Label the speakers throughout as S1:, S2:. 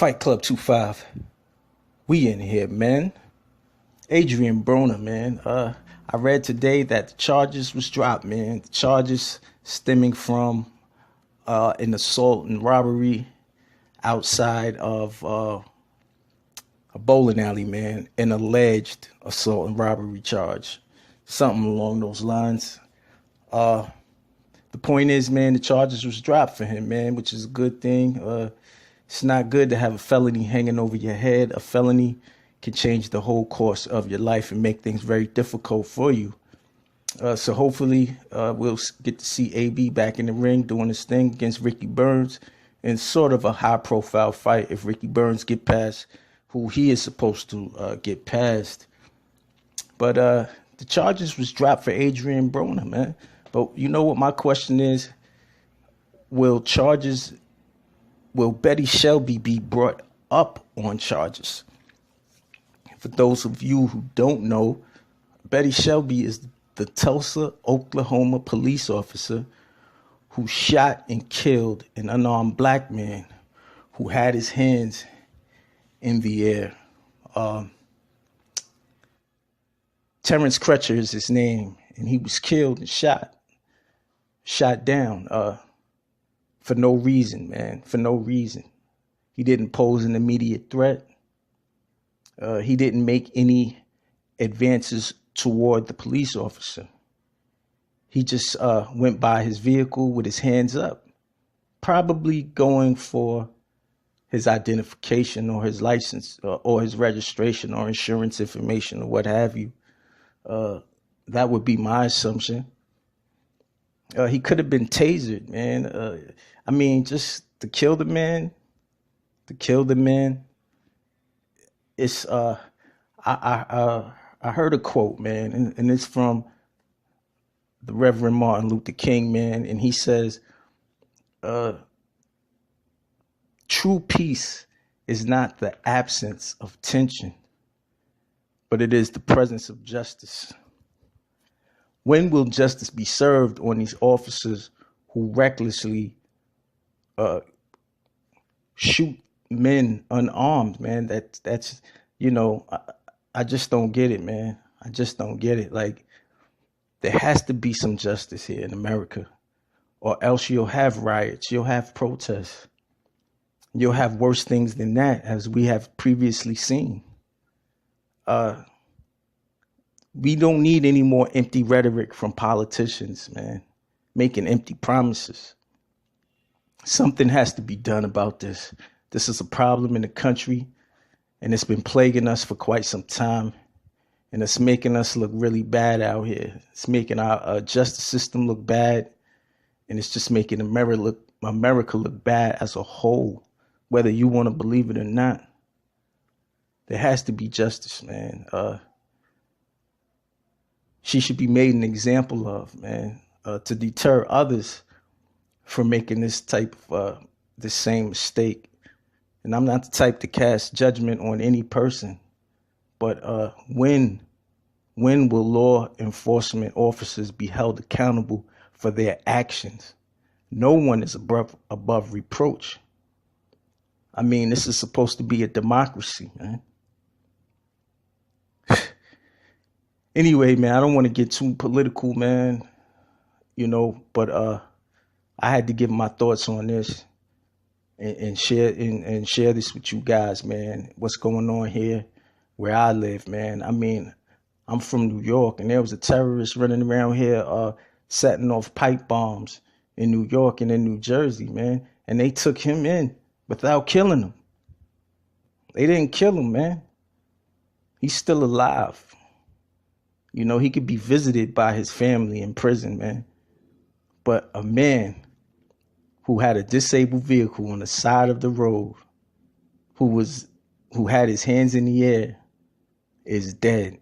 S1: Fight Club 25. We in here, man. Adrian Broner, man. I read today that the charges was dropped, man. The charges stemming from an assault and robbery outside of a bowling alley, man. An alleged assault and robbery charge. Something along those lines. The point is, man, the charges was dropped for him, man, which is a good thing. It's not good to have a felony hanging over your head. A felony can change the whole course of your life and make things very difficult for you. So hopefully we'll get to see AB back in the ring doing his thing against Ricky Burns in sort of a high-profile fight if Ricky Burns get past who he is supposed to get past. But the charges was dropped for Adrian Broner, man. But you know what my question is? Will Betty Shelby be brought up on charges? For those of you who don't know, Betty Shelby is the Tulsa, Oklahoma police officer who shot and killed an unarmed black man who had his hands in the air. Terrence Crutcher is his name, and he was killed and shot down for no reason, man, for no reason. He didn't pose an immediate threat. He didn't make any advances toward the police officer. He just went by his vehicle with his hands up, probably going for his identification or his license or his registration or insurance information or what have you. That would be my assumption. He could have been tasered, man. I mean, just to kill the man. It's I heard a quote, man, and it's from the Reverend Martin Luther King, man, and he says, "True peace is not the absence of tension, but it is the presence of justice." When will justice be served on these officers who recklessly shoot men unarmed, man? That's you know, I just don't get it, man. I just don't get it. Like, there has to be some justice here in America, or else you'll have riots, you'll have protests, you'll have worse things than that, as we have previously seen. We don't need any more empty rhetoric from politicians, man, making empty promises. Something has to be done about this. This is a problem in the country, and it's been plaguing us for quite some time, and it's making us look really bad out here. It's making our justice system look bad, and it's just making America look bad as a whole, whether you want to believe it or not. There has to be justice, man. She should be made an example of, man, to deter others from making this type of the same mistake. And I'm not the type to cast judgment on any person, but when will law enforcement officers be held accountable for their actions? No one is above reproach. I mean, this is supposed to be a democracy, man. Anyway, man, I don't want to get too political, man, but I had to give my thoughts on this and share this with you guys, man. What's going on here where I live, man? I mean, I'm from New York, and there was a terrorist running around here setting off pipe bombs in New York and in New Jersey, man. And they took him in without killing him. They didn't kill him, man. He's still alive. He could be visited by his family in prison, man. But a man who had a disabled vehicle on the side of the road, who had his hands in the air, is dead.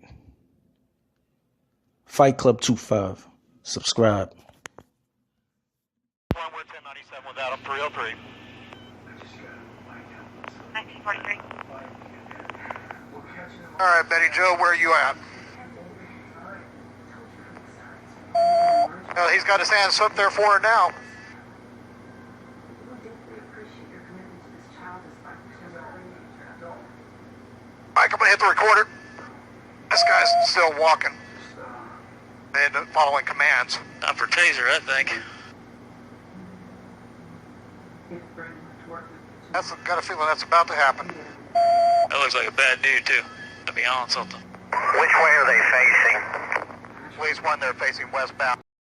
S1: Fight Club 25. Subscribe.
S2: 1097 without him, 303.
S3: 1943.
S2: All right, Betty Joe, where are you at? He's got his hands up there for it now. I'm gonna hit the recorder. This guy's still walking and following commands.
S3: Time for taser, I think.
S2: That's got a feeling that's about to happen.
S3: That looks like a bad dude, too, to be honest with them.
S2: Which way are they facing? Ways 1, they're facing westbound.